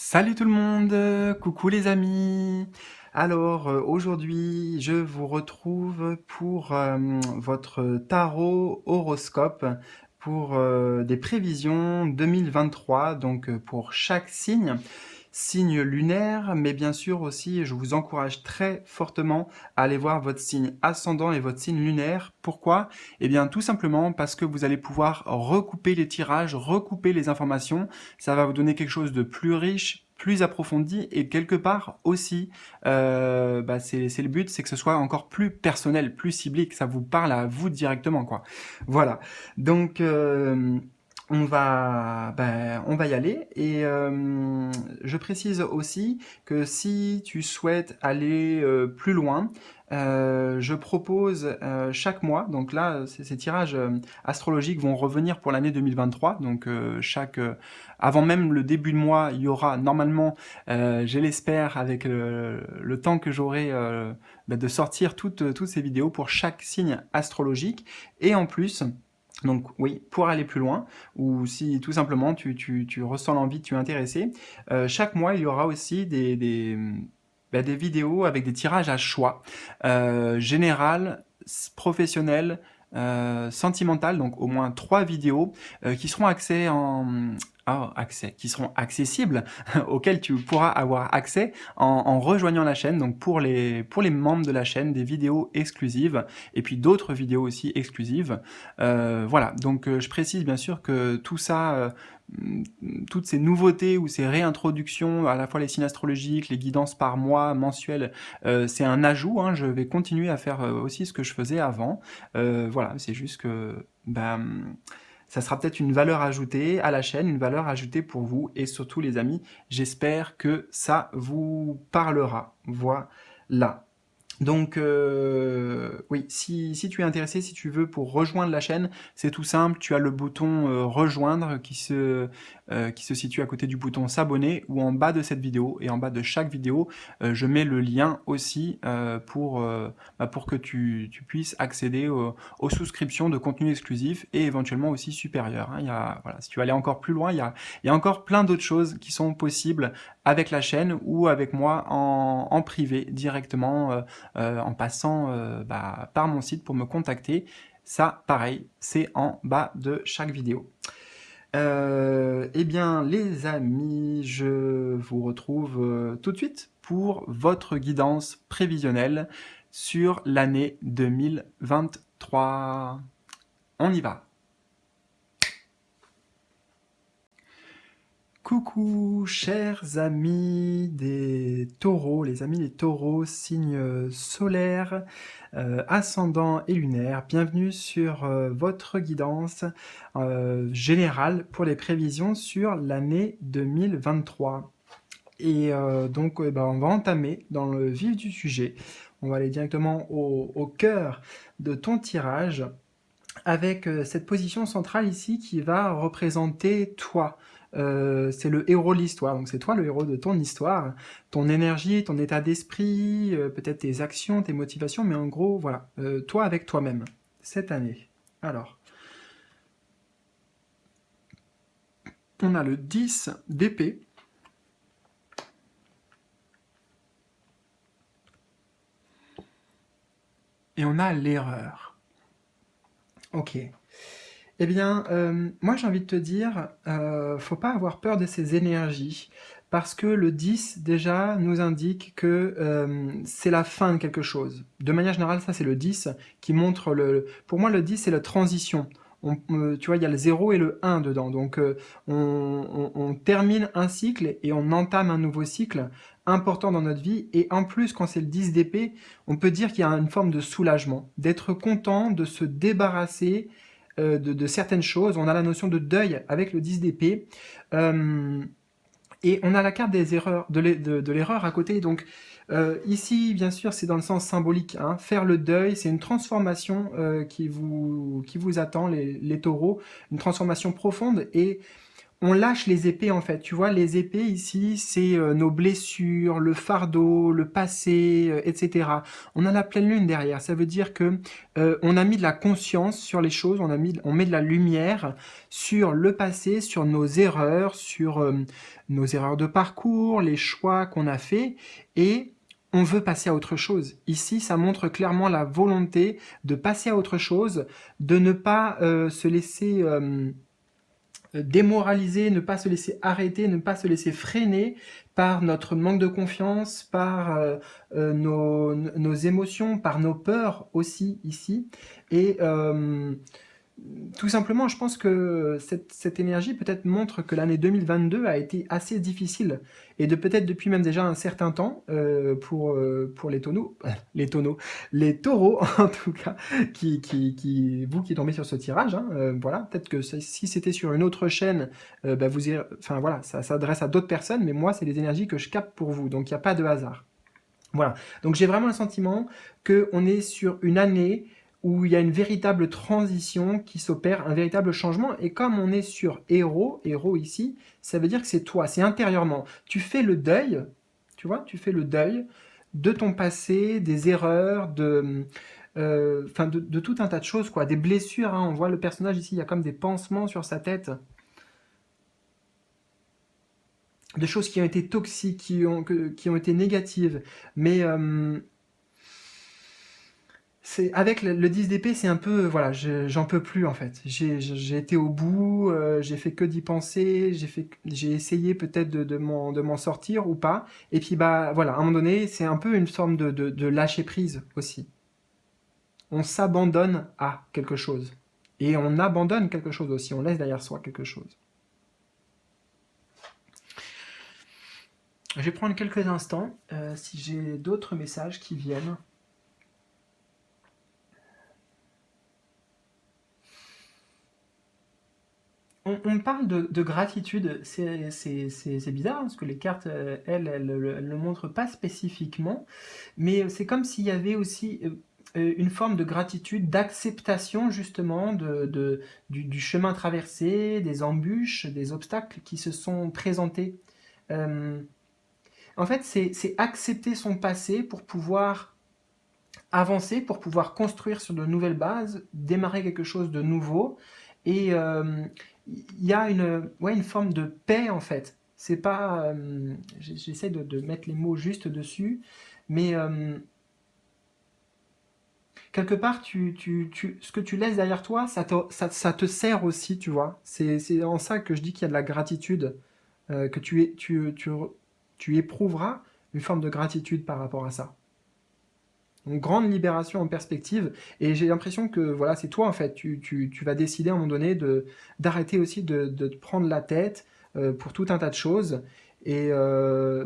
Salut tout le monde, coucou les amis. Alors aujourd'hui je vous retrouve pour votre tarot horoscope pour des prévisions 2023, donc pour chaque signe lunaire, mais bien sûr aussi je vous encourage très fortement à aller voir votre signe ascendant et votre signe lunaire. Pourquoi? Eh bien tout simplement parce que vous allez pouvoir recouper les tirages, recouper les informations. Ça va vous donner quelque chose de plus riche, plus approfondi, et quelque part aussi, c'est le but, c'est que ce soit encore plus personnel, plus ciblé, que ça vous parle à vous directement, quoi. Voilà. Donc on va y aller, et je précise aussi que si tu souhaites aller plus loin, je propose chaque mois, donc là ces tirages astrologiques vont revenir pour l'année 2023, donc avant même le début de mois, il y aura normalement, je l'espère, avec le temps que j'aurai, de sortir toutes ces vidéos pour chaque signe astrologique, et en plus, donc oui, pour aller plus loin, ou si tout simplement tu ressens l'envie, tu es intéressé, chaque mois il y aura aussi des vidéos avec des tirages à choix, général, professionnel, sentimental, donc au moins 3 vidéos qui seront qui seront accessibles, auxquelles tu pourras avoir accès en rejoignant la chaîne, donc pour les membres de la chaîne, des vidéos exclusives, et puis d'autres vidéos aussi exclusives. Voilà, donc je précise bien sûr que tout ça, toutes ces nouveautés ou ces réintroductions, à la fois les signes astrologiques, les guidances par mois, mensuelles, c'est un ajout, hein, je vais continuer à faire aussi ce que je faisais avant. Voilà, c'est juste que ça sera peut-être une valeur ajoutée à la chaîne, une valeur ajoutée pour vous, et surtout les amis, j'espère que ça vous parlera. Voilà. Donc oui, si tu es intéressé, si tu veux pour rejoindre la chaîne, c'est tout simple, tu as le bouton rejoindre qui se situe à côté du bouton s'abonner, ou en bas de cette vidéo, et en bas de chaque vidéo, je mets le lien aussi pour que tu puisses accéder aux souscriptions de contenu exclusif, et éventuellement aussi supérieur, hein. Voilà, si tu veux aller encore plus loin, il y a encore plein d'autres choses qui sont possibles avec la chaîne ou avec moi en privé directement, en passant par mon site pour me contacter. Ça, pareil, c'est en bas de chaque vidéo. Eh bien, les amis, je vous retrouve tout de suite pour votre guidance prévisionnelle sur l'année 2023. On y va. Coucou, chers amis des taureaux, les amis des taureaux, signes solaires, ascendant et lunaire. Bienvenue sur votre guidance générale pour les prévisions sur l'année 2023. Et donc, on va entamer dans le vif du sujet. On va aller directement au cœur de ton tirage, avec cette position centrale ici qui va représenter toi. C'est le héros de l'histoire, donc c'est toi le héros de ton histoire, ton énergie, ton état d'esprit, peut-être tes actions, tes motivations, mais en gros, voilà, toi avec toi-même, cette année. Alors, on a le 10 d'épée, et on a l'erreur. Ok. Eh bien, moi j'ai envie de te dire, faut pas avoir peur de ces énergies, parce que le 10 déjà nous indique que c'est la fin de quelque chose. De manière générale, ça c'est le 10 qui montre Pour moi, le 10 c'est la transition. Tu vois, il y a le 0 et le 1 dedans, donc on termine un cycle et on entame un nouveau cycle important dans notre vie, et en plus, quand c'est le 10 d'épée, on peut dire qu'il y a une forme de soulagement, d'être content de se débarrasser de certaines choses. On a la notion de deuil avec le 10 d'épée. Et on a la carte des erreurs, de l'erreur à côté. Donc ici, bien sûr, c'est dans le sens symbolique, hein. Faire le deuil, c'est une transformation qui vous attend, les taureaux, une transformation profonde. Et on lâche les épées en fait. Tu vois, les épées ici, c'est nos blessures, le fardeau, le passé, etc. On a la pleine lune derrière. Ça veut dire que on a mis de la conscience sur les choses, on met de la lumière sur le passé, sur nos erreurs de parcours, les choix qu'on a faits, et on veut passer à autre chose. Ici, ça montre clairement la volonté de passer à autre chose, de ne pas se laisser démoraliser, ne pas se laisser arrêter, ne pas se laisser freiner par notre manque de confiance, par nos émotions, par nos peurs aussi ici. Et tout simplement, je pense que cette énergie peut-être montre que l'année 2022 a été assez difficile, et de peut-être depuis même déjà un certain temps pour les taureaux en tout cas, vous qui tombez sur ce tirage, hein, voilà, peut-être que si c'était sur une autre chaîne, bah, enfin voilà, ça s'adresse à d'autres personnes, mais moi c'est les énergies que je capte pour vous, donc il n'y a pas de hasard. Voilà, donc j'ai vraiment le sentiment qu'on est sur une année où il y a une véritable transition qui s'opère, un véritable changement, et comme on est sur héros ici, ça veut dire que c'est toi, c'est intérieurement. Tu fais le deuil, tu vois, tu fais le deuil de ton passé, des erreurs, de tout un tas de choses, quoi, des blessures, hein. On voit le personnage ici, il y a comme des pansements sur sa tête, de choses qui ont été toxiques, qui ont été négatives, mais avec le 10 d'épée, c'est un peu, voilà, j'en peux plus en fait. J'ai été au bout, j'ai fait que d'y penser, j'ai essayé peut-être de m'en sortir ou pas. Et puis bah voilà, à un moment donné, c'est un peu une forme de lâcher prise aussi. On s'abandonne à quelque chose. Et on abandonne quelque chose aussi, on laisse derrière soi quelque chose. Je vais prendre quelques instants, si j'ai d'autres messages qui viennent. On parle de gratitude, c'est bizarre, hein, parce que les cartes, elles ne le montrent pas spécifiquement, mais c'est comme s'il y avait aussi une forme de gratitude, d'acceptation justement du chemin traversé, des embûches, des obstacles qui se sont présentés. Euh, En fait, c'est accepter son passé pour pouvoir avancer, pour pouvoir construire sur de nouvelles bases, démarrer quelque chose de nouveau. Et il y a ouais, une forme de paix en fait. C'est pas, j'essaie de mettre les mots juste dessus, mais quelque part, ce que tu laisses derrière toi, ça te sert aussi, tu vois. C'est en ça que je dis qu'il y a de la gratitude, que tu éprouveras une forme de gratitude par rapport à ça. Une grande libération en perspective, et j'ai l'impression que voilà, c'est toi en fait, tu vas décider à un moment donné d'arrêter aussi de te prendre la tête pour tout un tas de choses, et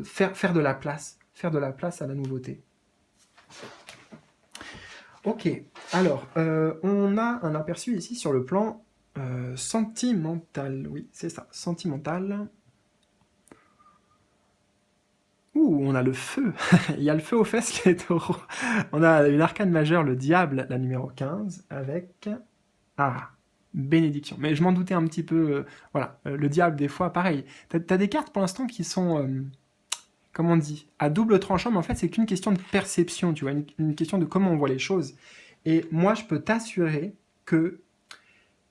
faire de la place, faire de la place à la nouveauté. Ok, alors on a un aperçu ici sur le plan sentimental, oui c'est ça, sentimental. Ouh, on a le feu. Il y a le feu aux fesses, les taureaux. On a une arcane majeure, le diable, la numéro 15, avec... Ah, bénédiction. Mais je m'en doutais un petit peu. Voilà, le diable, des fois, pareil. T'as des cartes pour l'instant qui sont, comment on dit, à double tranchant, mais en fait, c'est qu'une question de perception, tu vois, une question de comment on voit les choses. Et moi, je peux t'assurer que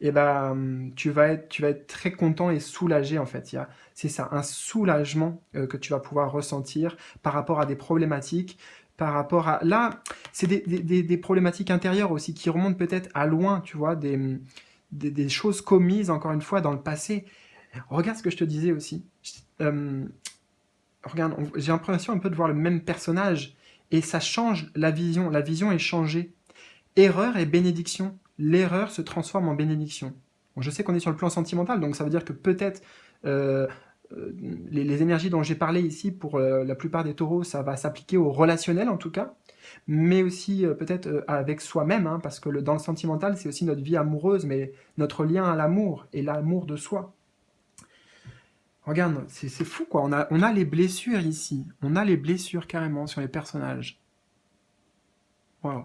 eh ben, tu vas être très content et soulagé en fait. C'est ça, un soulagement que tu vas pouvoir ressentir par rapport à des problématiques, par rapport à... Là, c'est des problématiques intérieures aussi qui remontent peut-être à loin, tu vois, des choses commises, encore une fois, dans le passé. Regarde ce que je te disais aussi. Euh, Regarde, j'ai l'impression un peu de voir le même personnage, et ça change la vision. La vision est changée. Erreur et bénédiction. L'erreur se transforme en bénédiction. Bon, je sais qu'on est sur le plan sentimental, donc ça veut dire que peut-être euh, les énergies dont j'ai parlé ici, pour la plupart des taureaux, ça va s'appliquer au relationnel en tout cas, mais aussi peut-être avec soi-même, hein, parce que dans le sentimental, c'est aussi notre vie amoureuse, mais notre lien à l'amour et l'amour de soi. Regarde, c'est fou quoi, on a les blessures ici, on a les blessures carrément sur les personnages. Wow.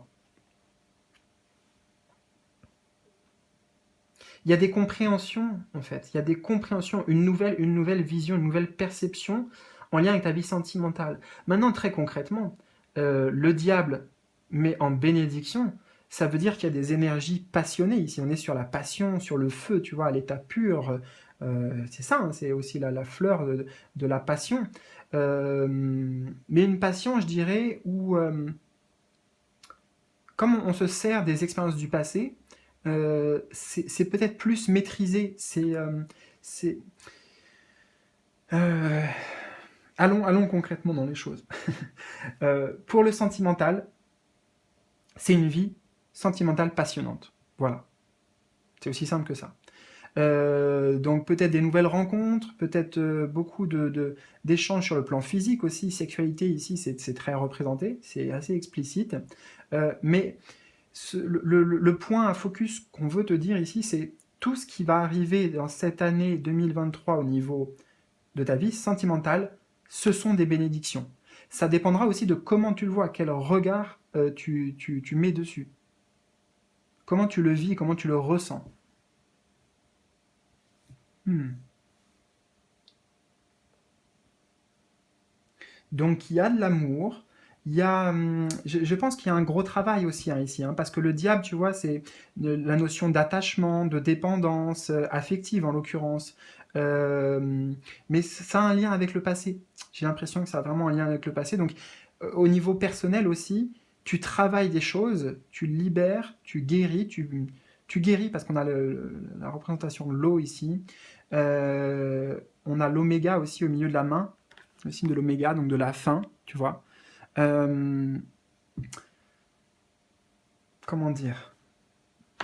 il y a des compréhensions, en fait. Il y a des compréhensions, une nouvelle vision, une nouvelle perception en lien avec ta vie sentimentale. Maintenant, très concrètement, le diable met en bénédiction, ça veut dire qu'il y a des énergies passionnées ici. On est sur la passion, sur le feu, tu vois, à l'état pur. C'est ça, hein, c'est aussi la fleur de la passion. Mais une passion, je dirais, où, comme on se sert des expériences du passé, c'est peut-être plus maîtrisé. C'est- euh, allons concrètement dans les choses. Pour le sentimental, c'est une vie sentimentale passionnante. Voilà, c'est aussi simple que ça. Donc peut-être des nouvelles rencontres, peut-être beaucoup d'échanges sur le plan physique aussi. Sexualité ici, c'est très représenté, c'est assez explicite. Mais le point à focus qu'on veut te dire ici, c'est tout ce qui va arriver dans cette année 2023 au niveau de ta vie sentimentale, ce sont des bénédictions. Ça dépendra aussi de comment tu le vois, quel regard tu mets dessus. Comment tu le vis, comment tu le ressens. Hmm. Donc il y a de l'amour, il y a, je pense qu'il y a un gros travail aussi hein, ici, hein, parce que le diable, tu vois, c'est la notion d'attachement, de dépendance affective en l'occurrence. Mais ça a un lien avec le passé. J'ai l'impression que ça a vraiment un lien avec le passé. Donc au niveau personnel aussi, tu travailles des choses, tu libères, tu guéris, tu guéris parce qu'on a la représentation de l'eau ici. On a l'oméga aussi au milieu de la main, le signe de l'oméga, donc de la fin, tu vois. Euh, comment dire?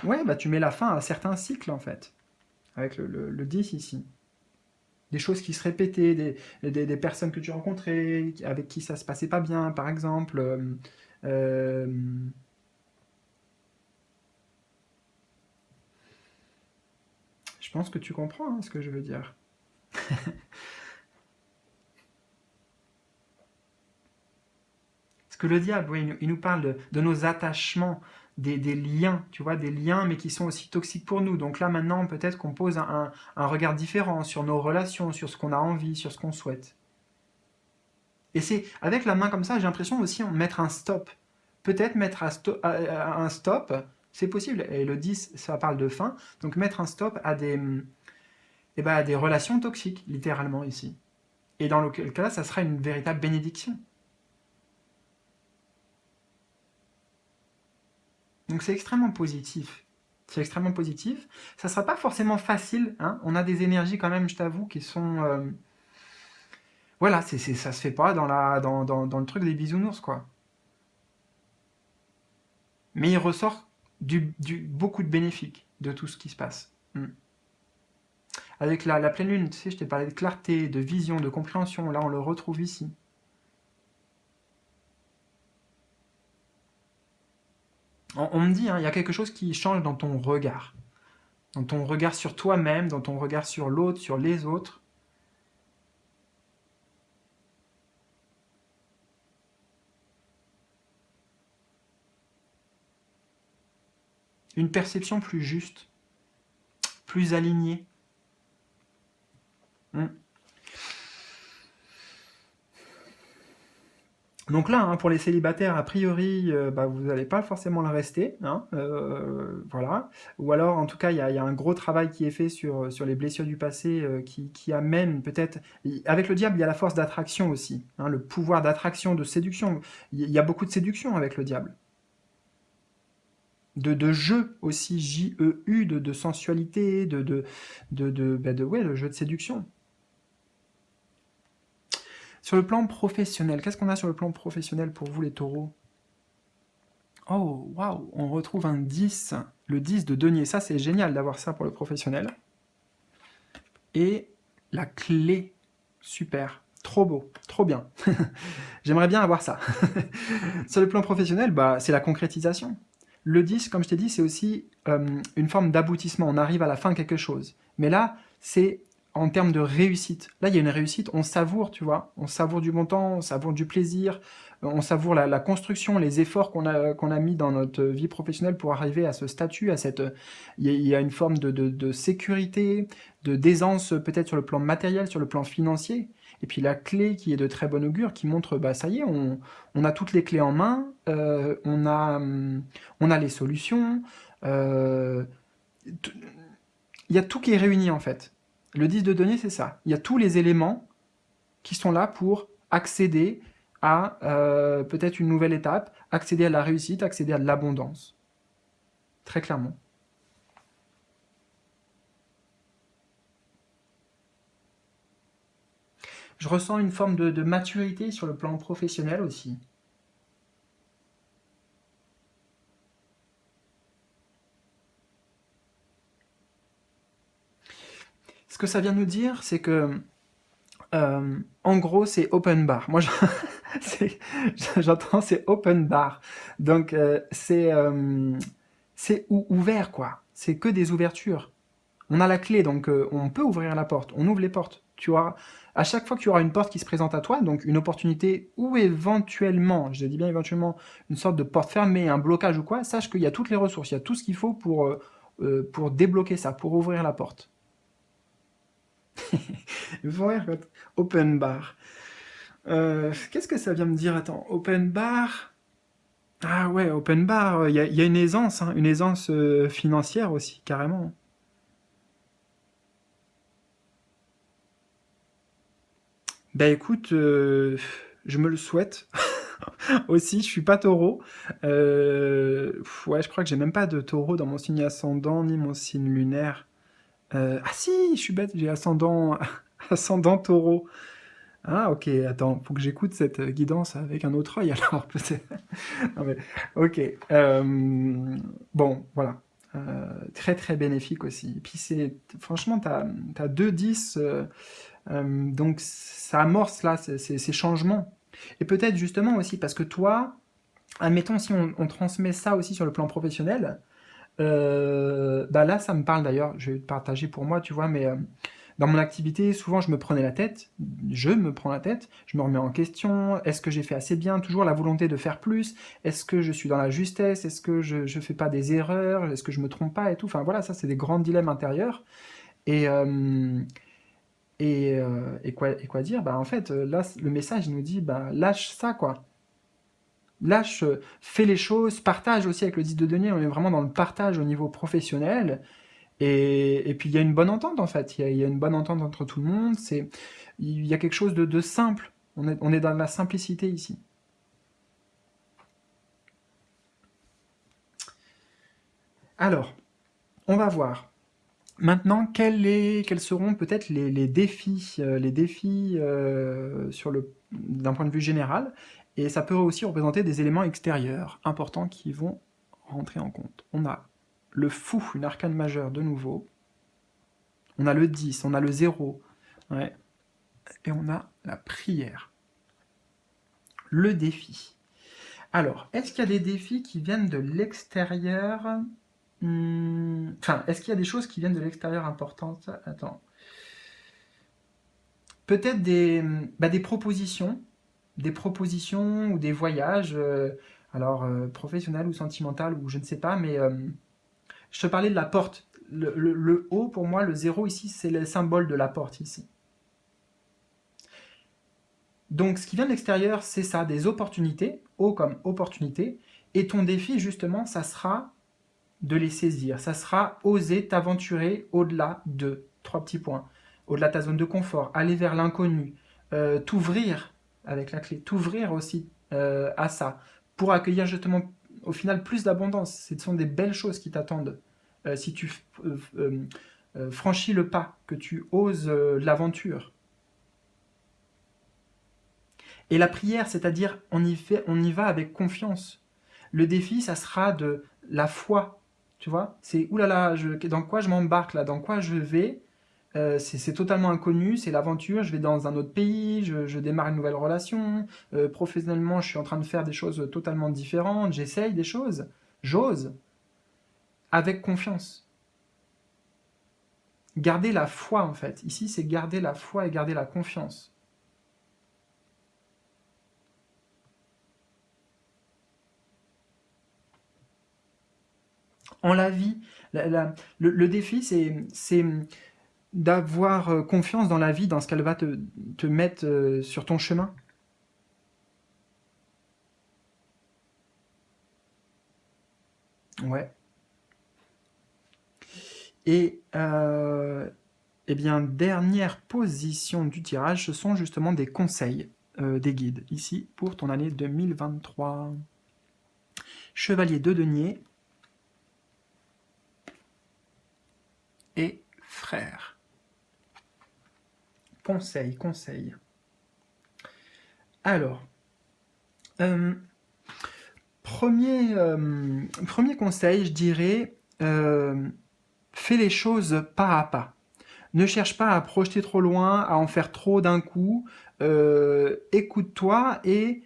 Ouais, bah tu mets la fin à certains cycles en fait, avec le 10 ici. Des choses qui se répétaient, des personnes que tu rencontrais, avec qui ça se passait pas bien, par exemple. Euh, je pense que tu comprends hein, ce que je veux dire. Parce que le diable, oui, il nous parle de nos attachements, des liens, tu vois, des liens, mais qui sont aussi toxiques pour nous. Donc là, maintenant, peut-être qu'on pose un regard différent sur nos relations, sur ce qu'on a envie, sur ce qu'on souhaite. Et c'est avec la main comme ça, j'ai l'impression aussi de mettre un stop. Peut-être mettre un stop, c'est possible. Et le 10, ça parle de fin. Donc mettre un stop eh ben, à des relations toxiques, littéralement ici. Et dans lequel cas, ça sera une véritable bénédiction. Donc c'est extrêmement positif. C'est extrêmement positif. Ça ne sera pas forcément facile. Hein. On a des énergies quand même, je t'avoue, qui sont... voilà, ça se fait pas dans le truc des bisounours, quoi. Mais il ressort beaucoup de bénéfiques de tout ce qui se passe. Mm. Avec la pleine lune, tu sais, je t'ai parlé de clarté, de vision, de compréhension. Là, on le retrouve ici. On me dit, hein, il y a quelque chose qui change dans ton regard. Dans ton regard sur toi-même, dans ton regard sur l'autre, sur les autres. Une perception plus juste, plus alignée. Mm. Donc là, hein, pour les célibataires, a priori, bah, vous n'allez pas forcément le rester, hein, voilà. Ou alors, en tout cas, il y a un gros travail qui est fait sur les blessures du passé qui amène peut-être... Avec le diable, il y a la force d'attraction aussi, hein, le pouvoir d'attraction, de séduction. Il y a beaucoup de séduction avec le diable. De jeu aussi, J-E-U, de sensualité, ouais, de jeu de séduction. Sur le plan professionnel, qu'est-ce qu'on a sur le plan professionnel pour vous les taureaux? Oh, waouh, on retrouve un 10, le 10 de denier. Ça, c'est génial d'avoir ça pour le professionnel. Et la clé, super, trop beau, trop bien. J'aimerais bien avoir ça. Sur le plan professionnel, bah, c'est la concrétisation. Le 10, comme je t'ai dit, c'est aussi une forme d'aboutissement. On arrive à la fin de quelque chose. Mais là, c'est en termes de réussite. Là, il y a une réussite, on savoure, tu vois. On savoure du bon temps, on savoure du plaisir, on savoure la construction, les efforts qu'on a mis dans notre vie professionnelle pour arriver à ce statut, à cette... Il y a une forme de sécurité, d'aisance peut-être sur le plan matériel, sur le plan financier. Et puis la clé qui est de très bon augure, qui montre, bah ça y est, on a toutes les clés en main, on a les solutions, euh, il y a tout qui est réuni en fait. Le 10 de denier, c'est ça. Il y a tous les éléments qui sont là pour accéder à peut-être une nouvelle étape, accéder à la réussite, accéder à de l'abondance. Très clairement. Je ressens une forme de maturité sur le plan professionnel aussi. Ce que ça vient nous dire, c'est que, en gros, c'est open bar. Moi, c'est- j'entends, c'est open bar. Donc, c'est ouvert, quoi. C'est que des ouvertures. On a la clé, donc on peut ouvrir la porte. On ouvre les portes. Tu vois, à chaque fois que tu auras une porte qui se présente à toi, donc une opportunité ou éventuellement, je dis bien éventuellement, une sorte de porte fermée, un blocage ou quoi, sache qu'il y a toutes les ressources, il y a tout ce qu'il faut pour débloquer ça, pour ouvrir la porte. Il faut rire quand... Open bar. Qu'est-ce que ça vient me dire? Attends, open bar. Ah ouais, open bar, il y a une aisance financière aussi, carrément. Bah écoute, je me le souhaite aussi. Je suis pas taureau. Ouais, je crois que j'ai même pas de taureau dans mon signe ascendant ni mon signe lunaire. Ah si, je suis bête, j'ai ascendant, ascendant taureau. Ah ok, attends, faut que j'écoute cette guidance avec un autre œil alors peut-être. Non, mais, ok. Bon, voilà. Très très bénéfique aussi. Et puis c'est, franchement, t'as 2 10, donc ça amorce là ces changements. Et peut-être justement aussi parce que toi, admettons si on transmet ça aussi sur le plan professionnel, bah là ça me parle d'ailleurs, je vais te partager pour moi, tu vois, mais dans mon activité, souvent je me prenais la tête, je me prends la tête, je me remets en question, est-ce que j'ai fait assez bien, toujours la volonté de faire plus, est-ce que je suis dans la justesse, est-ce que je fais pas des erreurs, est-ce que je me trompe pas et tout, enfin voilà, ça c'est des grands dilemmes intérieurs. Et, et quoi dire? Bah en fait, là, le message il nous dit, bah lâche ça quoi. Lâche, fais les choses, partage aussi avec le 10 de denier, on est vraiment dans le partage au niveau professionnel. Et puis il y a une bonne entente en fait, il y a une bonne entente entre tout le monde, il y a quelque chose de simple, on est dans la simplicité ici. Alors, on va voir. Maintenant, quels seront peut-être les défis d'un point de vue général, et ça peut aussi représenter des éléments extérieurs importants qui vont rentrer en compte. On a le fou, une arcane majeure de nouveau, on a le 10, on a le 0, ouais, et on a la prière, le défi. Alors, est-ce qu'il y a des défis qui viennent de l'extérieur? Enfin, est-ce qu'il y a des choses qui viennent de l'extérieur importantes? Attends. Peut-être des propositions ou des voyages, alors professionnels ou sentimentaux ou je ne sais pas, mais je te parlais de la porte. Le haut, pour moi, le zéro ici, c'est le symbole de la porte ici. Donc, ce qui vient de l'extérieur, c'est ça, des opportunités, haut comme opportunité, et ton défi, justement, ça sera de les saisir. Ça sera oser t'aventurer au-delà de 3 petits points, au-delà de ta zone de confort, aller vers l'inconnu, t'ouvrir avec la clé, t'ouvrir aussi à ça, pour accueillir justement au final plus d'abondance. Ce sont des belles choses qui t'attendent si tu franchis le pas, que tu oses l'aventure. Et la prière, c'est-à-dire on y va avec confiance. Le défi, ça sera de la foi, tu vois. C'est oulala, dans quoi je m'embarque là, dans quoi je vais. C'est totalement inconnu, c'est l'aventure. Je vais dans un autre pays, je démarre une nouvelle relation. Professionnellement, je suis en train de faire des choses totalement différentes. J'essaye des choses, j'ose avec confiance. garder la foi en fait. Ici, c'est garder la foi et garder la confiance. En la vie, le défi, c'est d'avoir confiance dans la vie, dans ce qu'elle va te mettre sur ton chemin. Ouais. Et eh bien, dernière position du tirage, ce sont justement des conseils, des guides, ici pour ton année 2023. Chevalier de denier et frère. Conseil, conseil. Alors, premier conseil, je dirais, fais les choses pas à pas. Ne cherche pas à projeter trop loin, à en faire trop d'un coup. Écoute-toi et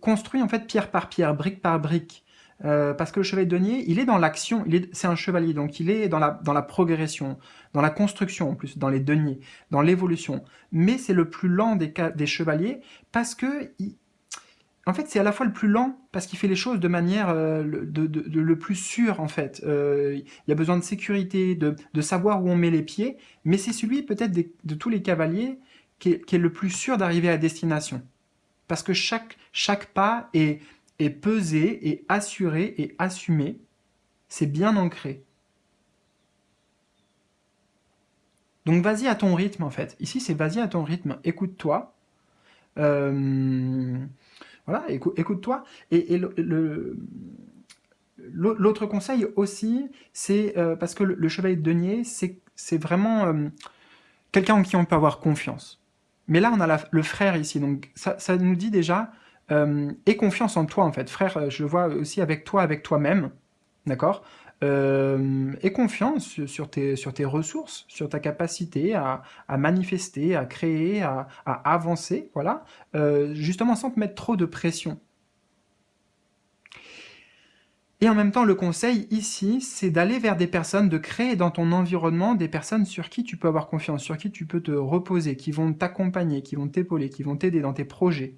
construis en fait pierre par pierre, brique par brique. Parce que le chevalier de denier, il est dans l'action, c'est un chevalier, donc il est dans la progression, dans la construction en plus, dans les deniers, dans l'évolution. Mais c'est le plus lent des chevaliers parce que en fait, c'est à la fois le plus lent parce qu'il fait les choses de manière le plus sûr en fait. Il y a besoin de sécurité, de savoir où on met les pieds, mais c'est celui peut-être de tous les cavaliers qui est le plus sûr d'arriver à destination. Parce que chaque pas est pesé, est assuré et assumé. C'est bien ancré. Donc vas-y à ton rythme en fait. Ici, c'est vas-y à ton rythme. Écoute-toi. Voilà, écoute-toi. Et l'autre conseil aussi, c'est parce que le chevalier de denier, c'est vraiment quelqu'un en qui on peut avoir confiance. Mais là, on a le frère ici, donc ça nous dit déjà, aie confiance en toi en fait. Frère, je le vois aussi avec toi, avec toi-même, d'accord. Aie confiance sur tes ressources, sur ta capacité à manifester, à créer, à avancer, voilà. Justement sans te mettre trop de pression. Et en même temps, le conseil ici, c'est d'aller vers des personnes, de créer dans ton environnement des personnes sur qui tu peux avoir confiance, sur qui tu peux te reposer, qui vont t'accompagner, qui vont t'épauler, qui vont t'aider dans tes projets.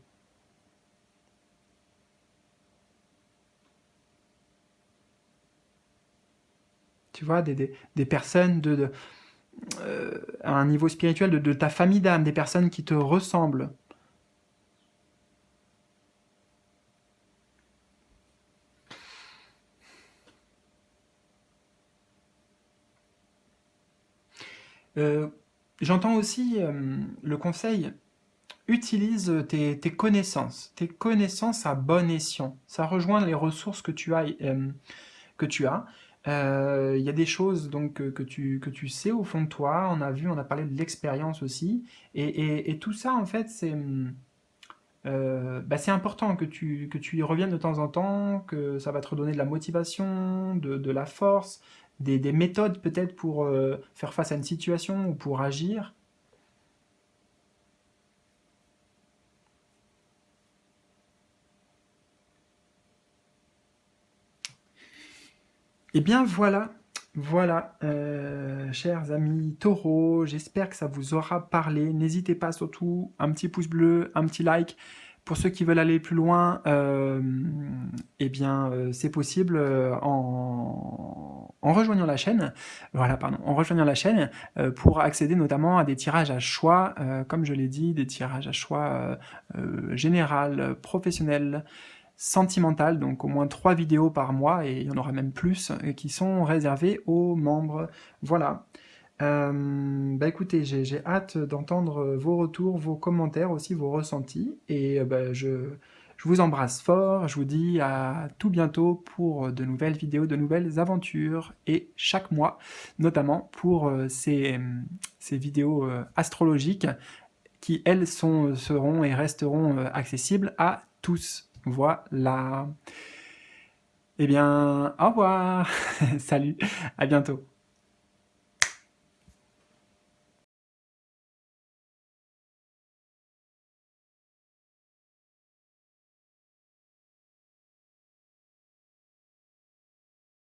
Tu vois, des personnes à un niveau spirituel de ta famille d'âme, des personnes qui te ressemblent. Euh, J'entends aussi le conseil, utilise tes connaissances à bon escient. Ça rejoint les ressources que tu as. Que tu as. Il y a des choses donc que tu sais au fond de toi. On a vu, on a parlé de l'expérience aussi. Et tout ça, en fait, c'est important que tu y reviennes de temps en temps, que ça va te redonner de la motivation, de la force, des méthodes peut-être pour faire face à une situation ou pour agir. Eh bien voilà, voilà, chers amis taureaux, j'espère que ça vous aura parlé. N'hésitez pas surtout, un petit pouce bleu, un petit like. Pour ceux qui veulent aller plus loin, eh bien c'est possible en rejoignant la chaîne. Voilà, pardon, en rejoignant la chaîne pour accéder notamment à des tirages à choix, comme je l'ai dit, des tirages à choix général, professionnel, sentimentale, donc au moins 3 vidéos par mois, et il y en aura même plus, qui sont réservées aux membres. Voilà. Bah écoutez, j'ai hâte d'entendre vos retours, vos commentaires, aussi vos ressentis, et bah, je vous embrasse fort, je vous dis à tout bientôt pour de nouvelles vidéos, de nouvelles aventures, et chaque mois, notamment pour ces vidéos astrologiques qui, elles, seront et resteront accessibles à tous. Voilà. Eh bien, au revoir. Salut, à bientôt.